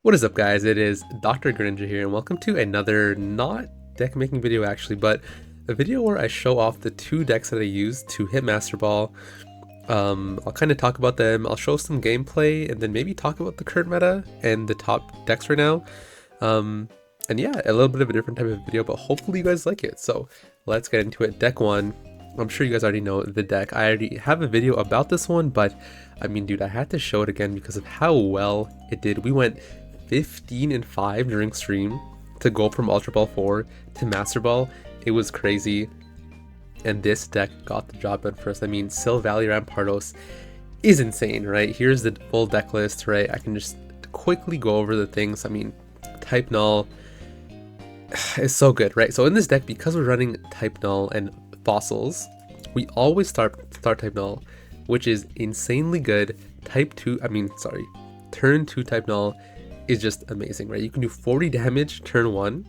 What is up, guys? It is Dr. Greninja here, and welcome to another not deck making video actually, but a video where I show off the two decks that I use to hit Master Ball. I'll kind of talk about them, I'll show some gameplay, and then maybe talk about the current meta and the top decks right now. And yeah, a little bit of a different type of video, but hopefully you guys like it. So let's get into it. Deck 1. I'm sure you guys already know the deck. I already have a video about this one, but I mean, dude, I had to show it again because of how well it did. We went 15-5 during stream to go from Ultra Ball 4 to Master Ball. It was crazy, and this deck got the job done for us. I mean, Silvally Rampardos is insane, right? Here's the full deck list, right? I can just quickly go over the things. I mean, Type Null is so good, right? So in this deck, because we're running Type Null and Fossils, we always start Type Null, which is insanely good. Turn 2 Type Null is just amazing, right? You can do 40 damage turn 1,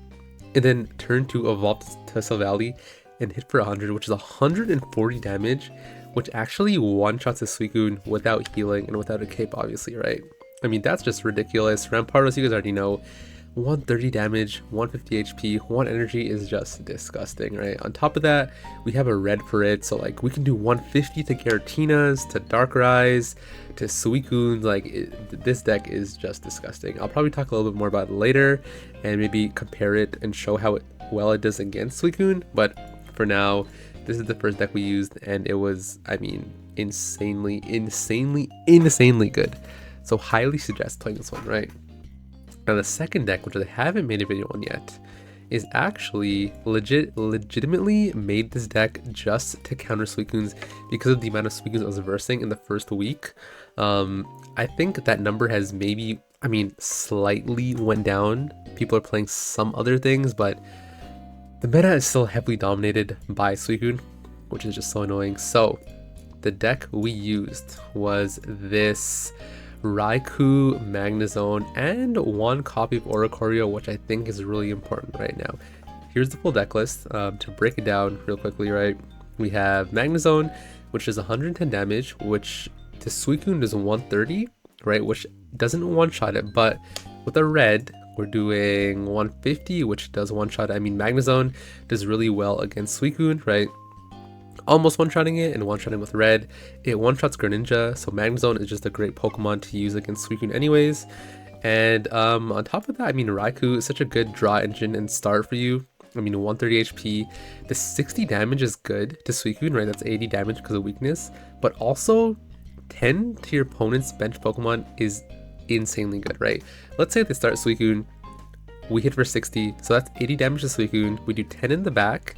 and then turn 2 evolve to Silvally and hit for 100, which is 140 damage, which actually one-shots a Suicune without healing and without a cape, obviously, right? I mean, that's just ridiculous. Rampardos, you guys already know, 130 damage, 150 HP, 1 energy is just disgusting, right? On top of that, we have a red for it, so like we can do 150 to Garatinas, to Darkrai's, to Suicunes. This deck is just disgusting. I'll probably talk a little bit more about it later and maybe compare it and show how well it does against Suicune, but for now, this is the first deck we used, and it was, I mean, insanely good. So highly suggest playing this one, right? Now the second deck, which I haven't made a video on yet, is actually legitimately made this deck just to counter Suicunes because of the amount of Suicunes I was versing in the first week. I think that number has maybe, I mean, slightly went down. People are playing some other things, but the meta is still heavily dominated by Suicune, which is just so annoying. So the deck we used was this Raikou, Magnezone, and one copy of Oricorio, which I think is really important right now. Here's the full deck list. To break it down real quickly, right? We have Magnezone, which is 110 damage, which to Suicune is 130, right? Which doesn't one-shot it, but with a red, we're doing 150, which does one-shot. I mean, Magnezone does really well against Suicune, right? Almost one-shotting it and one-shotting with red. It one-shots Greninja, so Magnezone is just a great Pokemon to use against Suicune anyways. And on top of that, I mean, Raikou is such a good draw engine and start for you. I mean, 130 HP. The 60 damage is good to Suicune, right? That's 80 damage because of weakness. But also, 10 to your opponent's bench Pokemon is insanely good, right? Let's say they start Suicune, we hit for 60, so that's 80 damage to Suicune. We do 10 in the back,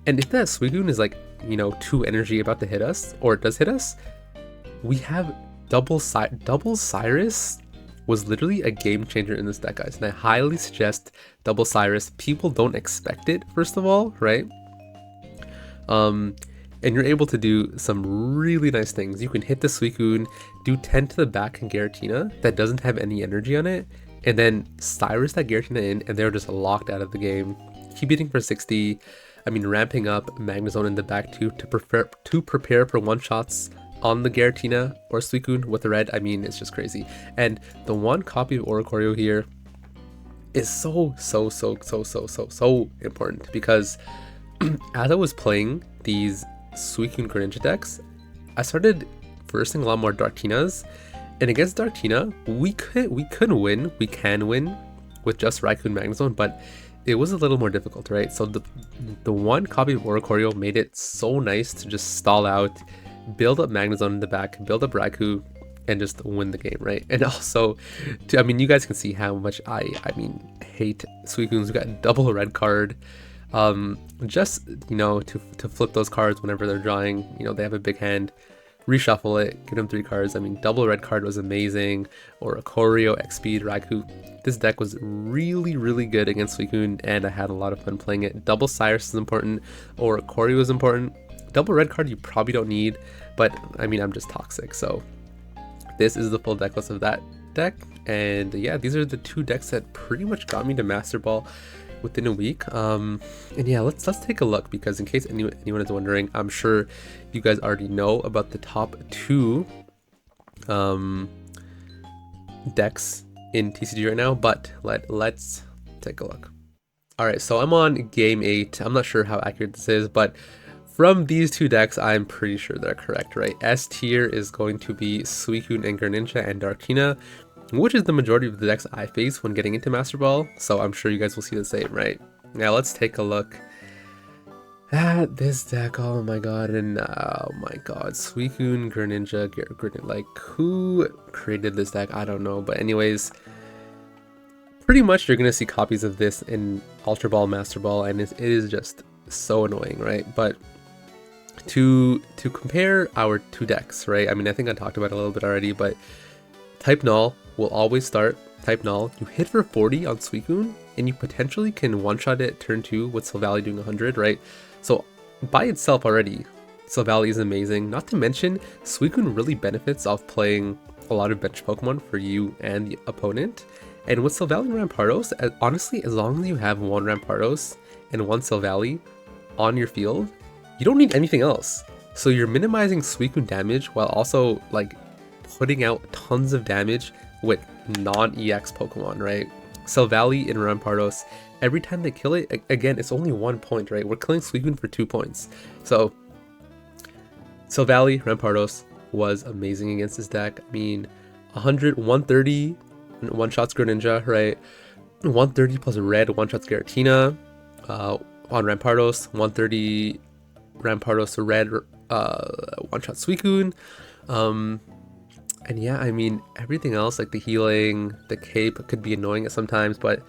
and if that Suicune is like, you know, 2 energy about to hit us, or it does hit us, we have double Cyrus was literally a game changer in this deck, guys, and I highly suggest double Cyrus. People don't expect it, first of all, right? And you're able to do some really nice things. You can hit the Suicune, do 10 to the back and Giratina that doesn't have any energy on it, and then Cyrus that Giratina in, and they're just locked out of the game. Keep hitting for 60. I mean, ramping up Magnezone in the back too to prepare for one-shots on the Giratina or Suicune with the red. I mean, it's just crazy. And the one copy of Oricorio here is so important because as I was playing these Suicune Greninja decks, I started versing a lot more Dartinas, and against Dartina, we can win with just Raikou and Magnezone, but it was a little more difficult, right? So the one copy of Oricorio made it so nice to just stall out, build up Magnezone in the back, build up Raikou, and just win the game, right? And also, I mean, you guys can see how much I hate Suicunes. We got double red card. Just, you know, to flip those cards whenever they're drawing, you know, they have a big hand, reshuffle it, give them 3 cards. I mean, double red card was amazing, or a Choreo, X-Speed, Raikou. This deck was really good against Suicune, and I had a lot of fun playing it. Double Cyrus is important, or Choreo is important. Double red card you probably don't need, but I mean, I'm just toxic, so this is the full deck list of that deck. And yeah, these are the 2 decks that pretty much got me to Master Ball within a week. And yeah, let's take a look, because in case anyone is wondering, I'm sure you guys already know about the top 2 decks in TCG right now, but let's take a look. All right, so I'm on game 8. I'm not sure how accurate this is, but from these two decks, I'm pretty sure they're correct, right? S tier is going to be Suicune and Greninja and Darkina, which is the majority of the decks I face when getting into Master Ball, so I'm sure you guys will see the same, right? Now let's take a look at this deck. Oh my god, and oh my god, Suicune, Greninja, Greninja, like who created this deck? I don't know, but anyways, pretty much you're gonna see copies of this in Ultra Ball, Master Ball, and it is just so annoying, right? But to compare our two decks, right? I mean, I think I talked about it a little bit already, but Type Null will always start Type Null. You hit for 40 on Suicune, and you potentially can one-shot it turn 2 with Silvally doing 100, right? So by itself already, Silvally is amazing. Not to mention, Suicune really benefits off playing a lot of bench Pokemon for you and the opponent. And with Silvally and Rampardos, honestly, as long as you have one Rampardos and one Silvally on your field, you don't need anything else. So you're minimizing Suicune damage while also like putting out tons of damage with non-EX Pokemon, right? Silvally and Rampardos, every time they kill it, again, it's only 1 point, right? We're killing Suicune for 2 points. So Silvally, Rampardos was amazing against this deck. I mean, 100, 130 one-shots Greninja, right? 130 plus red one-shots Giratina on Rampardos, 130 Rampardos red one-shot Suicune. And yeah, I mean, everything else, like the healing, the cape could be annoying at sometimes, but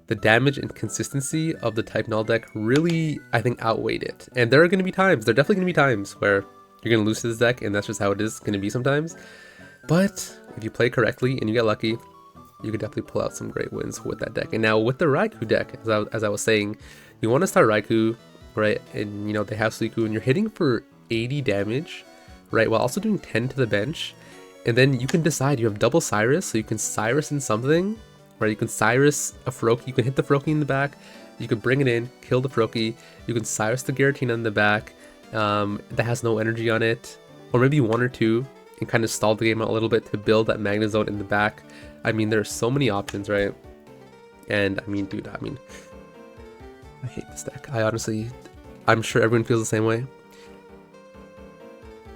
the damage and consistency of the Type Null deck really, I think, outweighed it. And there are going to be times, there are definitely going to be times where you're going to lose to this deck, and that's just how it is going to be sometimes. But if you play correctly and you get lucky, you could definitely pull out some great wins with that deck. And now with the Raikou deck, as I was saying, you want to start Raikou, right? And, you know, they have Suicune, you're hitting for 80 damage, right? While also doing 10 to the bench. And then you can decide, you have double Cyrus, so you can Cyrus in something, right? You can Cyrus a Froakie, you can hit the Froakie in the back, you can bring it in, kill the Froakie, you can Cyrus the Giratina in the back, that has no energy on it, or maybe 1 or 2, and kind of stall the game out a little bit to build that Magnezone in the back. I mean, there's so many options, right? And I mean, dude, I mean, I hate this deck. I'm sure everyone feels the same way.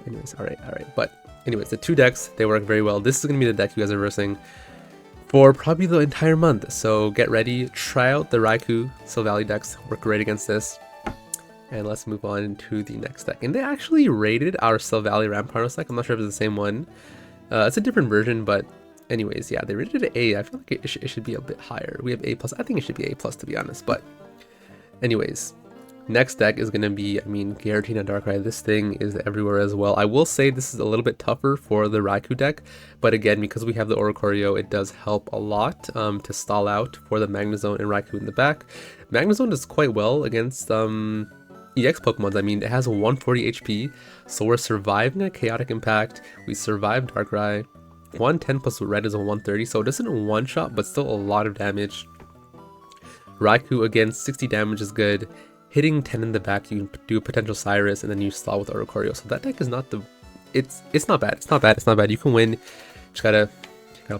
Anyways, all right. But anyways, the two decks, they work very well. This is going to be the deck you guys are versing for probably the entire month. So get ready, try out the Raikou Silvally decks, work great against this. And let's move on to the next deck. And they actually rated our Silvally Rampardos deck. I'm not sure if it's the same one. It's a different version, but anyways, yeah, they rated it A. I feel like it should be a bit higher. We have A+. I think it should be A+, to be honest. But anyways, next deck is going to be, I mean, Giratina Darkrai. This thing is everywhere as well. I will say this is a little bit tougher for the Raikou deck, but again, because we have the Oricorio, it does help a lot to stall out for the Magnezone and Raikou in the back. Magnezone does quite well against EX Pokemons. I mean, it has 140 HP, so we're surviving a Chaotic Impact. We survived Darkrai. 110 plus red is a 130, so it doesn't one-shot, but still a lot of damage. Raikou, again, 60 damage is good. Hitting 10 in the back, you can do a potential Cyrus, and then you stall with Oricorio. So that deck is not the... It's not bad. It's not bad. You can win. Just gotta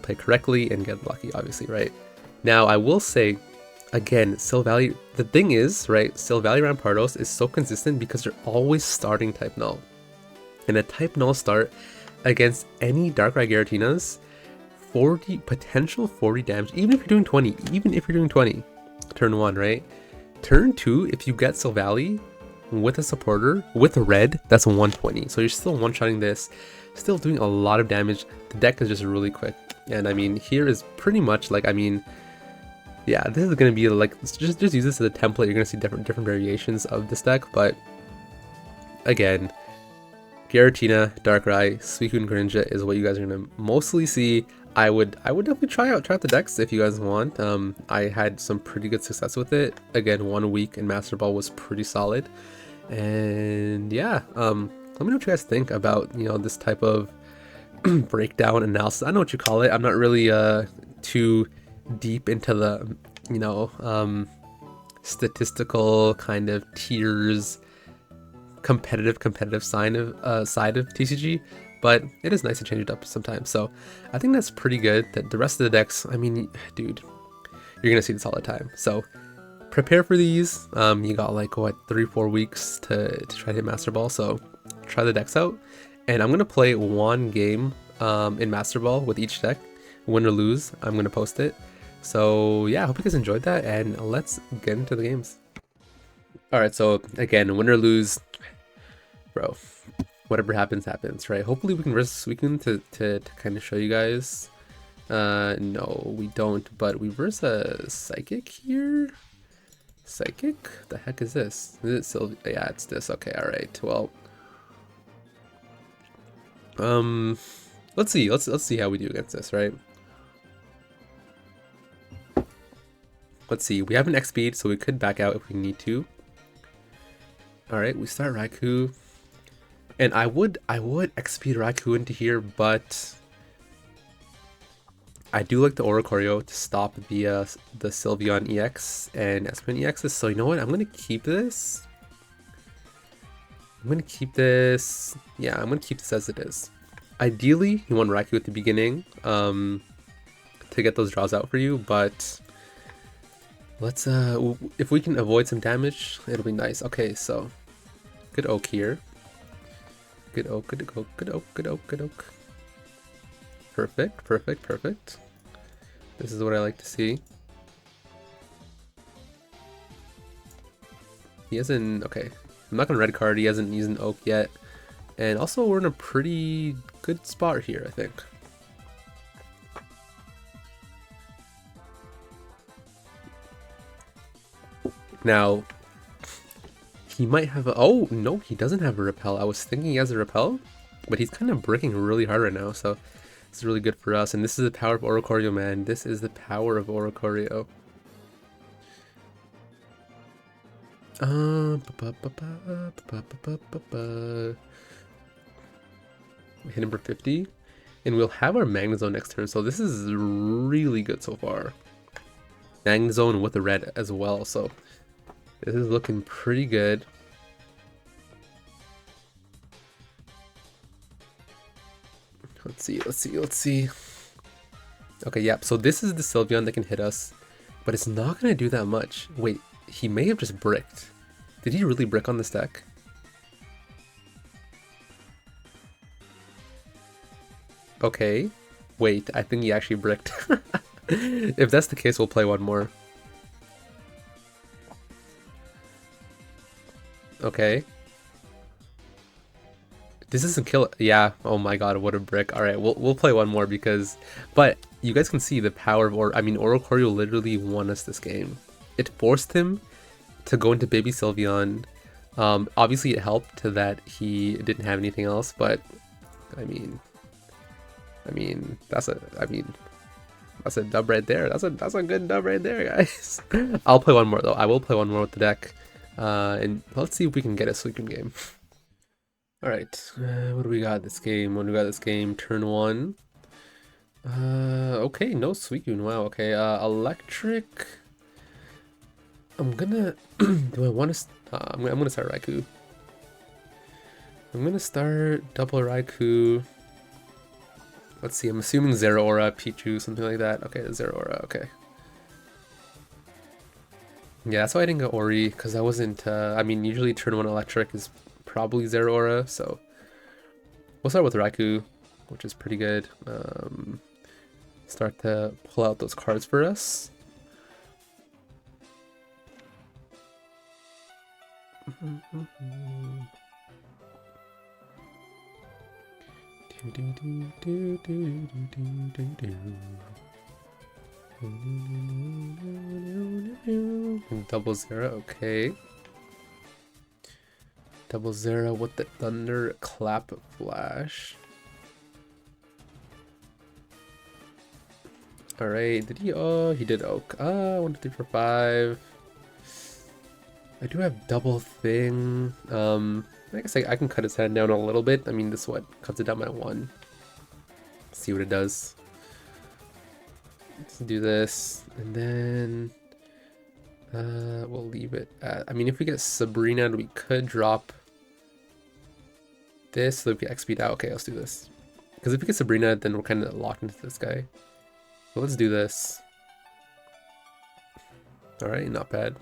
play correctly and get lucky, obviously, right? Now, I will say, again, Silvally... The thing is, right, Silvally Rampardos is so consistent because they're always starting Type Null. And a Type Null start against any Darkrai Giratinas, 40 potential 40 damage, even if you're doing 20, turn 1, right? Turn 2, if you get Silvally with a supporter, with a red, that's 120. So you're still one-shotting this, still doing a lot of damage. The deck is just really quick. And I mean, here is pretty much like, I mean, yeah, this is going to be like, just use this as a template. You're going to see different variations of this deck. But again, Giratina, Darkrai, Suicune, Greninja is what you guys are going to mostly see. I would definitely try out the decks if you guys want. I had some pretty good success with it. Again, 1 week in Master Ball was pretty solid. And yeah, let me know what you guys think about, you know, this type of breakdown analysis. I know what you call it. I'm not really too deep into the, you know, statistical kind of tiers, competitive side of TCG. but it is nice to change it up sometimes. So I think that's pretty good. That the rest of the decks, I mean, dude, you're gonna see this all the time. So prepare for these. You got like what 3-4 weeks to try to hit Master Ball. So try the decks out, and I'm gonna play one game in Master Ball with each deck. Win or lose, I'm gonna post it. So yeah, I hope you guys enjoyed that, and let's get into the games. Alright, so again, win or lose, bro, whatever happens, happens, right? Hopefully we can verse Suicune to kind of show you guys. No, we don't, but we verse a Psychic here? Psychic? The heck is this? Is it Sylvia? Yeah, it's this. Okay, alright, well. Let's see how we do against this, right? Let's see, we have an X speed, so we could back out if we need to. Alright, we start Raikou. And I would X speed Raikou into here, but I do like the Oricorio to stop the Sylveon EX and Espeon EXs, so you know what, I'm gonna keep this. Yeah, I'm gonna keep this as it is. Ideally, you want Raikou at the beginning to get those draws out for you, but let's if we can avoid some damage, it'll be nice. Okay, so good oak here. Good oak, good oak, good oak, good oak, good oak. Perfect, perfect, perfect. This is what I like to see. He hasn't, okay, I'm not gonna red card, he hasn't used an oak yet. And also we're in a pretty good spot here, I think. Now, he might have a, oh, no, he doesn't have a repel. I was thinking he has a repel, but he's kind of bricking really hard right now, so it's really good for us. And this is the power of Oricorio, man. This is the power of Oricorio. Hit him for 50, and we'll have our Magnezone next turn, so this is really good so far. Magnezone with the red as well, so this is looking pretty good. Let's see. Okay, yep, so this is the Sylveon that can hit us, but it's not gonna do that much. Wait, he may have just bricked. Did he really brick on this deck? Okay, wait, I think he actually bricked. If that's the case, we'll play one more. Okay. This doesn't kill it. Yeah, oh my god, what a brick. Alright, we'll play one more because, but you guys can see the power of Oricorio literally won us this game. It forced him to go into Baby Sylveon. Obviously it helped to that he didn't have anything else, but I mean that's a dub right there. That's a good dub right there, guys. I'll play one more though. I will play one more with the deck. And let's see if we can get a Suicune game. Alright, what do we got this game? Turn 1. Okay, no Suicune. Wow, okay. Electric. I'm gonna do I want to I'm gonna start Raikou. I'm gonna start double Raikou. Let's see, I'm assuming Zero Aura, Pichu, something like that. Okay, Zero Aura, okay. Yeah, that's why I didn't go Ori, because I wasn't, usually turn 1 Electric is probably Zero Aura, so we'll start with Raikou, which is pretty good. Start to pull out those cards for us. Double Zero, okay. Double Zero with the Thunder Clap Flash. Alright, did he? Oh, he did Oak. 1, 2, 3, 4, 5. I do have double thing. I guess I can cut his head down a little bit. I mean, this is what cuts it down by 1. See what it does. Let's do this, and then we'll leave it at, if we get Sabrina, we could drop this so that we can XP out. Okay, let's do this. Because if we get Sabrina, then we're kind of locked into this guy. So let's do this. Alright, not bad.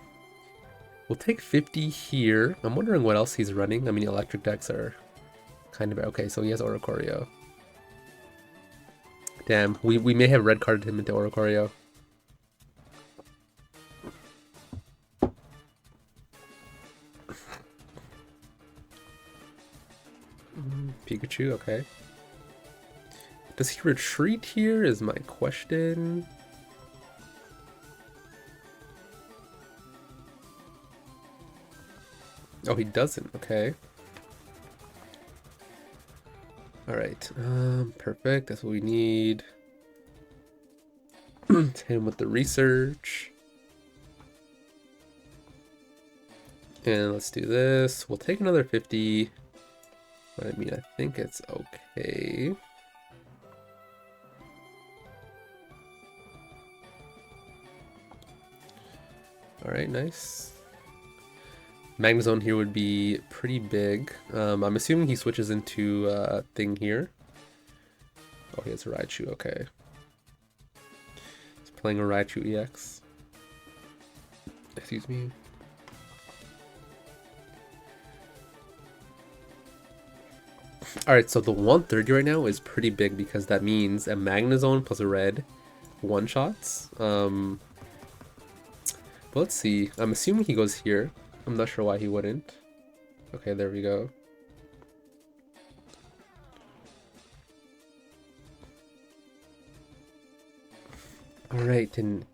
We'll take 50 here. I'm wondering what else he's running. I mean, electric decks are kind of... Okay, so he has Oricorio. Damn, we may have red carded him into Oricorio. Pikachu, okay. Does he retreat here is my question. Oh, he doesn't, okay. Alright, perfect, that's what we need. Hit him with the research. And let's do this. We'll take another 50. But I mean, I think it's okay. Alright, nice. Magnezone here would be pretty big. I'm assuming he switches into a thing here. Oh, he has a Raichu, okay. He's playing a Raichu EX. Excuse me. Alright, so the 130 right now is pretty big because that means a Magnezone plus a red one-shots. But let's see. I'm assuming he goes here. I'm not sure why he wouldn't. Okay, there we go. Alright, and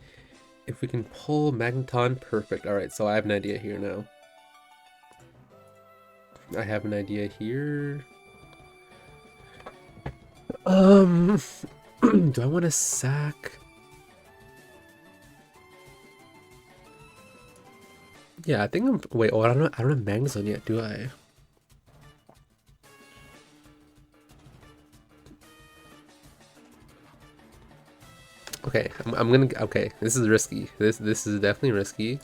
if we can pull Magneton, perfect. Alright, so I have an idea here now. I have an idea here. Do I want to sack? Yeah, I think I'm. Wait, oh, I don't have Magnezone yet, do I? Okay, I'm gonna. Okay, this is risky. This is definitely risky.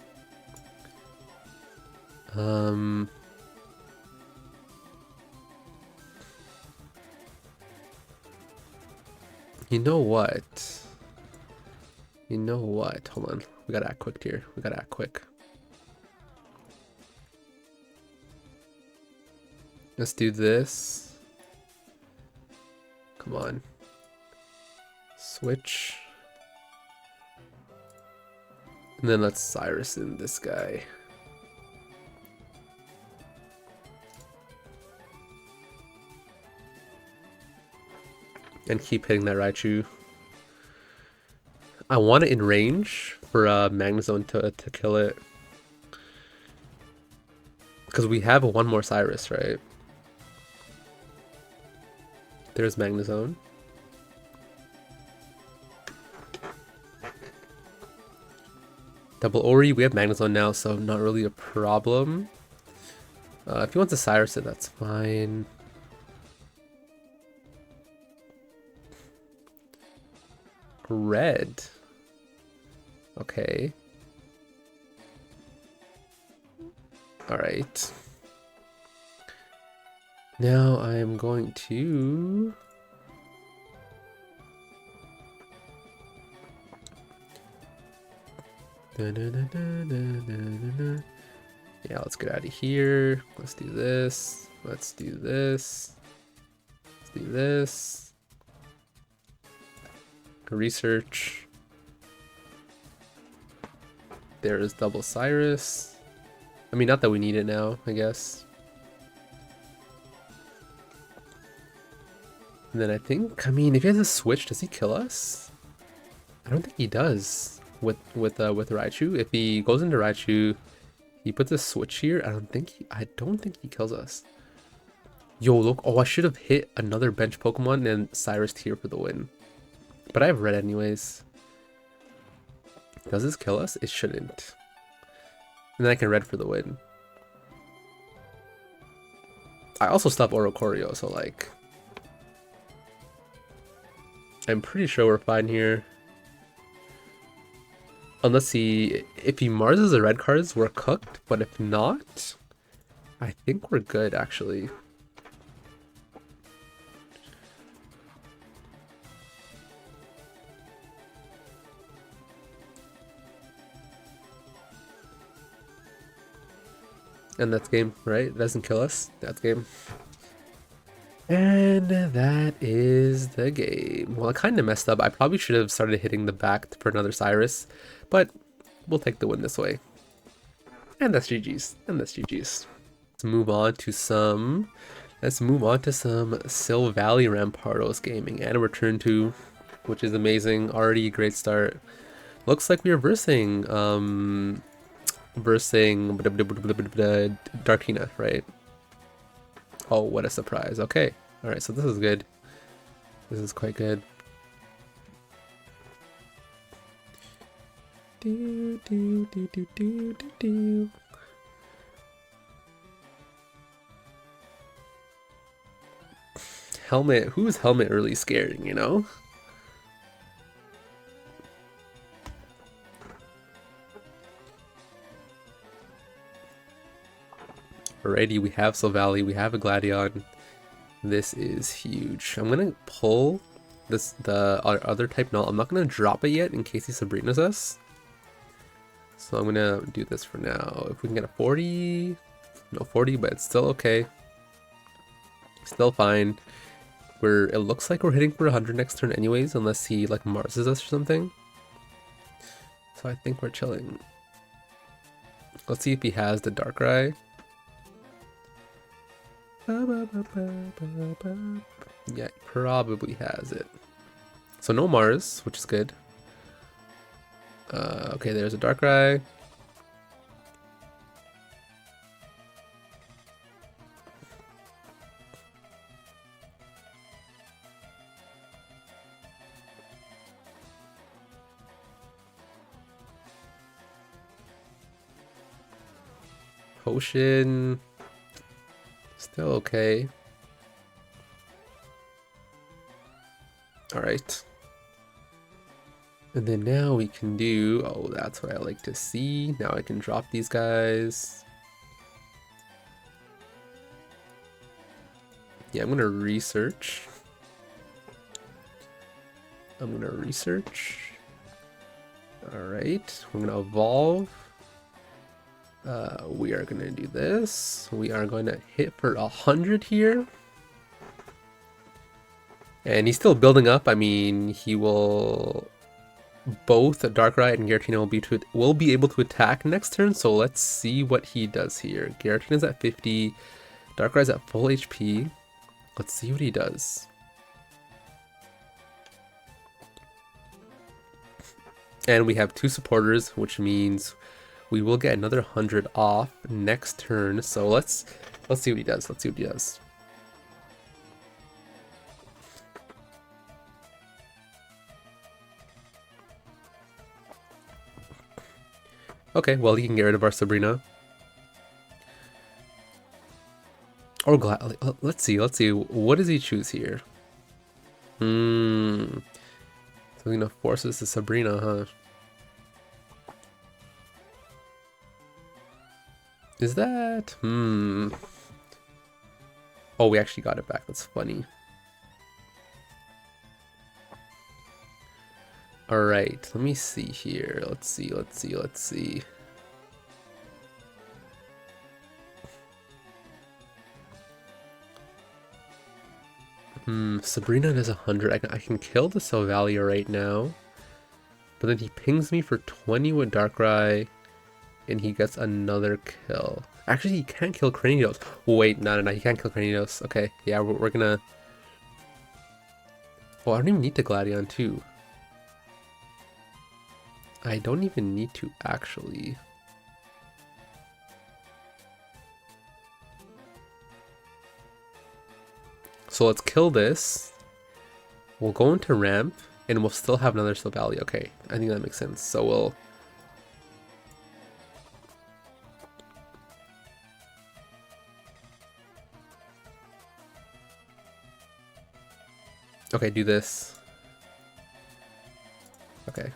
You know what? You know what? Hold on. We gotta act quick here. We gotta act quick. Let's do this. Come on. Switch. And then let's Cyrus in this guy. And keep hitting that Raichu. I want it in range for Magnezone to kill it. Because we have one more Cyrus, right? There's Magnezone. Double Ori, we have Magnezone now, so not really a problem. If he wants to Cyrus it, that's fine. Red. Okay. Alright. Now I am going to... Yeah, let's get out of here. Let's do this. Let's do this. Let's do this. Research. There is double Cyrus. I mean, not that we need it now, I guess. And then I think, I mean, if he has a switch, does he kill us? I don't think he does with Raichu. If he goes into Raichu, he puts a switch here. I don't think he kills us. Yo, look! Oh, I should have hit another bench Pokemon and Cyrus here for the win. But I have red anyways. Does this kill us? It shouldn't. And then I can red for the win. I also stopped Oricorio, so like... I'm pretty sure we're fine here. Unless if he Marses the red cards, we're cooked. But if not, I think we're good actually. And that's game, right? It doesn't kill us. That's game. And that is the game. Well, I kind of messed up. I probably should have started hitting the back for another Cyrus, but we'll take the win this way. And that's GG's. And that's GG's. Let's move on to some Sil Valley Rampardos gaming and return to, which is amazing. Already a great start. Looks like we are versing Darkina, right? Oh, what a surprise. Okay. Alright, so this is good. This is quite good. Do, do, do, do, do, do, do. Helmet. Who's Helmet really scaring, you know? Alrighty, we have Silvally, we have a Gladion. This is huge. I'm gonna pull the other type null. I'm not gonna drop it yet in case he Sabrina's us. So I'm gonna do this for now. If we can get a 40, no 40, but it's still okay. Still fine. It looks like we're hitting for 100 next turn anyways, unless he like Marses us or something. So I think we're chilling. Let's see if he has the Darkrai. Yeah, he probably has it. So no Mars, which is good. Okay, there's a Darkrai. Potion. Still okay. Alright. And then now we can do... Oh, that's what I like to see. Now I can drop these guys. Yeah, I'm gonna research. Alright, we're gonna evolve. We are gonna do this. We are going to hit for 100 here. And he's still building up. I mean, he will... Both Darkrai and Giratina will be able to attack next turn, so let's see what he does here. Giratina's at 50, Darkrai's at full HP. Let's see what he does. And we have 2 supporters, which means we will get another 100 off next turn. So let's see what he does. Let's see what he does. Okay, well, he can get rid of our Sabrina. Or let's see. What does he choose here? So we're gonna force us to Sabrina, huh? Is that? Oh, we actually got it back. That's funny. Alright, let me see here. Let's see. Sabrina does 100. I can kill the Silvalia right now. But then he pings me for 20 with Darkrai. And he gets another kill. Actually, he can't kill Cranidos. Oh, wait, no, he can't kill Cranidos. Okay, yeah, we're gonna... Oh, I don't even need the Gladion, too. I don't even need to, actually. So let's kill this. We'll go into ramp, and we'll still have another Silvally. Okay, I think that makes sense. So we'll... Okay, do this. Okay.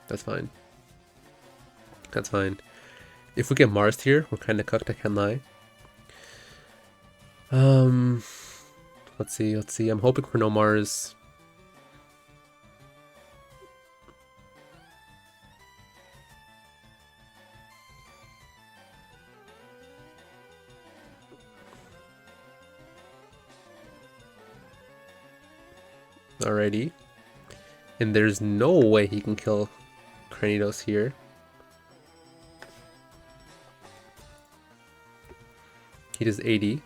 That's fine. That's fine. If we get Mars here, we're kind of cooked, I can't lie. Let's see. I'm hoping for no Mars. Alrighty. And there's no way he can kill Cranidos here. He does 80.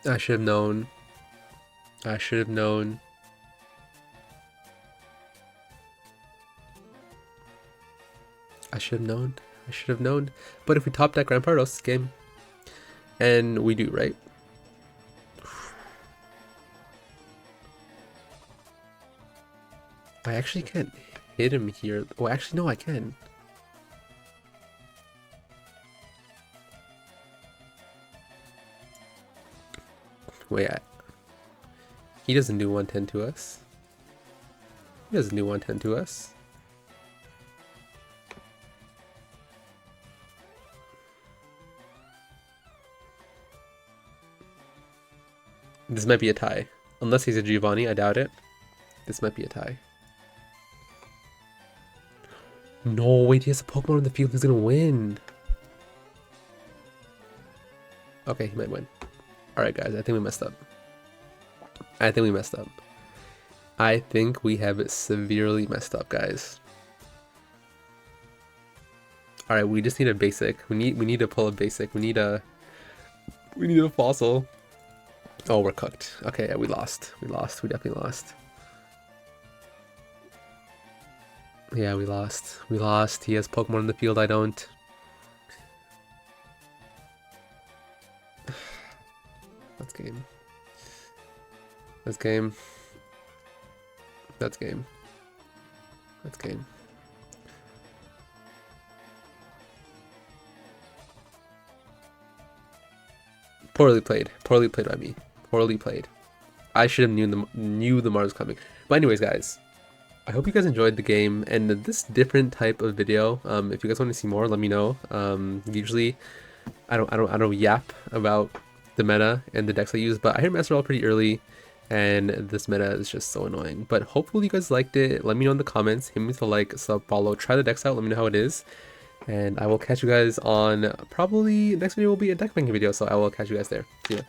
I should have known. I should have known. I should have known. I should have known. But if we top deck Rampardos this game, and we do, right? I actually can't hit him here. Oh, actually, no, I can. Wait, he doesn't do 110 to us. He doesn't do 110 to us. This might be a tie. Unless he's a Giovanni, I doubt it. This might be a tie. No, wait, he has a Pokemon in the field. He's gonna win. Okay, he might win. Alright, guys, I think we messed up. I think we have severely messed up, guys. Alright, we just need a basic. We need to pull a basic. We need a fossil. Oh, we're cooked. Okay, yeah, we lost. We definitely lost. Yeah, we lost. He has Pokemon in the field, I don't. That's game. That's game. That's game. That's game. Poorly played. Poorly played by me. Poorly played. I should have knew the Mars was coming. But anyways, guys, I hope you guys enjoyed the game and this different type of video. If you guys want to see more, let me know. Usually, I don't yap about the meta and the decks I use, but I hit Master Ball pretty early, and this meta is just so annoying. But hopefully you guys liked it. Let me know in the comments. Hit me with a like, sub, follow, try the decks out. Let me know how it is, and I will catch you guys on probably next video will be a deck banking video. So I will catch you guys there. See ya.